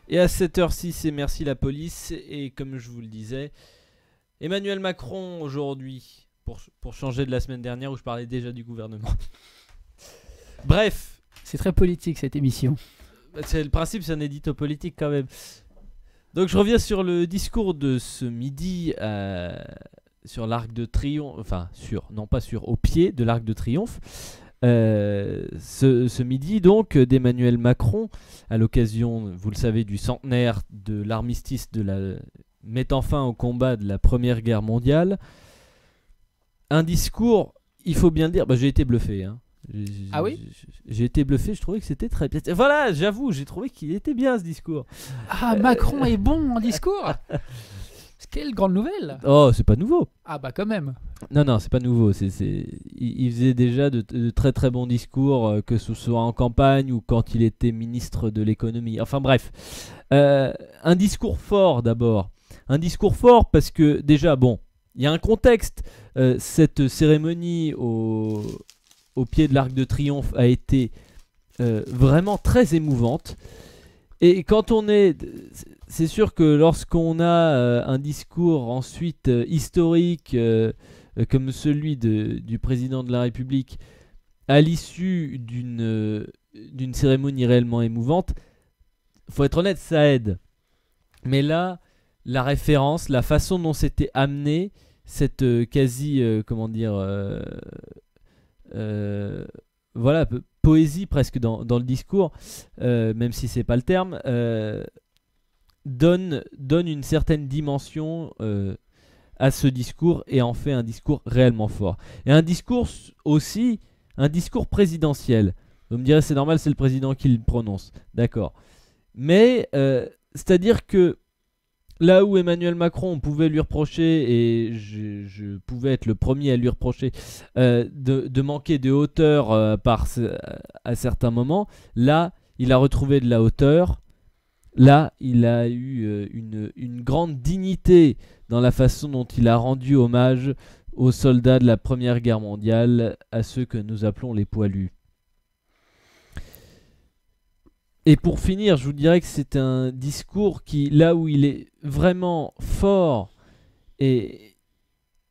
Et à cette heure-ci, c'est merci la police. Et comme je vous le disais, Emmanuel Macron aujourd'hui, pour changer de la semaine dernière où je parlais déjà du gouvernement. Bref, C'est très politique cette émission. c'est le principe, c'est un édito politique quand même. Donc je reviens sur le discours de ce midi sur l'Arc de Triomphe, enfin non pas sur, au pied de l'Arc de Triomphe. Ce midi donc d'Emmanuel Macron à l'occasion, vous le savez, du centenaire de l'armistice mettant fin au combat de la Première Guerre mondiale. Un discours, il faut bien le dire, j'ai été bluffé. Hein. Ah oui ? J'ai été bluffé, je trouvais que c'était très bien. Voilà, j'avoue, j'ai trouvé qu'il était bien ce discours. Ah, Macron est bon en discours. Quelle grande nouvelle. Oh, c'est pas nouveau. Ah bah quand même. Non, c'est pas nouveau. Il faisait déjà de très très bons discours, que ce soit en campagne ou quand il était ministre de l'économie. Enfin bref, un discours fort d'abord. Un discours fort parce que déjà, bon, il y a un contexte. Cette cérémonie au pied de l'Arc de Triomphe a été vraiment très émouvante. Et quand on est... C'est sûr que lorsqu'on a un discours ensuite historique comme celui du président de la République à l'issue d'une cérémonie réellement émouvante, faut être honnête, ça aide. Mais là, la référence, la façon dont c'était amené, cette quasi, voilà, poésie presque dans le discours, même si c'est pas le terme, donne une certaine dimension à ce discours et en fait un discours réellement fort. Et un discours aussi, un discours présidentiel. Vous me direz c'est normal, c'est le président qui le prononce, d'accord. Mais c'est-à-dire que là où Emmanuel Macron, on pouvait lui reprocher, et je pouvais être le premier à lui reprocher, de manquer de hauteur à certains moments, là, il a retrouvé de la hauteur. Là, il a eu une grande dignité dans la façon dont il a rendu hommage aux soldats de la Première Guerre mondiale, à ceux que nous appelons les poilus. Et pour finir, je vous dirais que c'est un discours qui, là où il est vraiment fort, et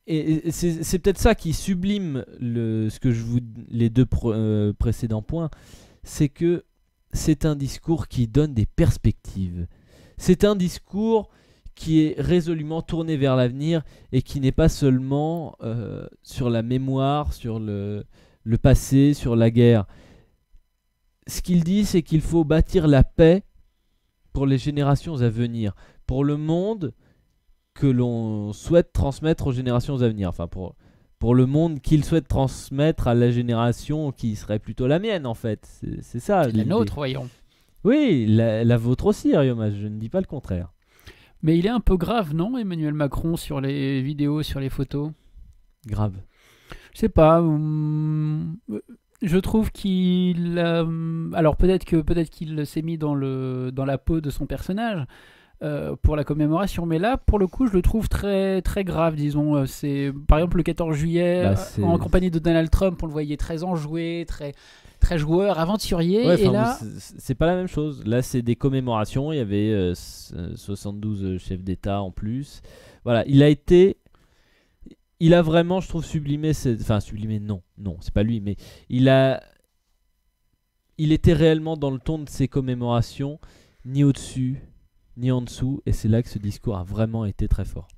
c'est peut-être ça qui sublime les deux précédents points, c'est que c'est un discours qui donne des perspectives. C'est un discours qui est résolument tourné vers l'avenir et qui n'est pas seulement sur la mémoire, sur le passé, sur la guerre. Ce qu'il dit, c'est qu'il faut bâtir la paix pour les générations à venir, pour le monde que l'on souhaite transmettre aux générations à venir. Enfin, pour le monde qu'il souhaite transmettre à la génération qui serait plutôt la mienne, en fait. C'est ça. C'est la nôtre, voyons. Oui, la vôtre aussi, Arioma, je ne dis pas le contraire. Mais il est un peu grave, non, Emmanuel Macron, sur les vidéos, sur les photos ? Grave. Je sais pas. Je trouve qu'il alors peut-être qu'il s'est mis dans la peau de son personnage pour la commémoration, mais là pour le coup je le trouve très très grave, disons. C'est par exemple le 14 juillet en compagnie de Donald Trump, on le voyait très enjoué, très très joueur, aventurier, ouais, et là c'est pas la même chose. Là c'est des commémorations, il y avait 72 chefs d'État en plus. Voilà, il a vraiment, je trouve, sublimé, sublimé, non, c'est pas lui, mais il était réellement dans le ton de ses commémorations, ni au-dessus, ni en dessous, et c'est là que ce discours a vraiment été très fort.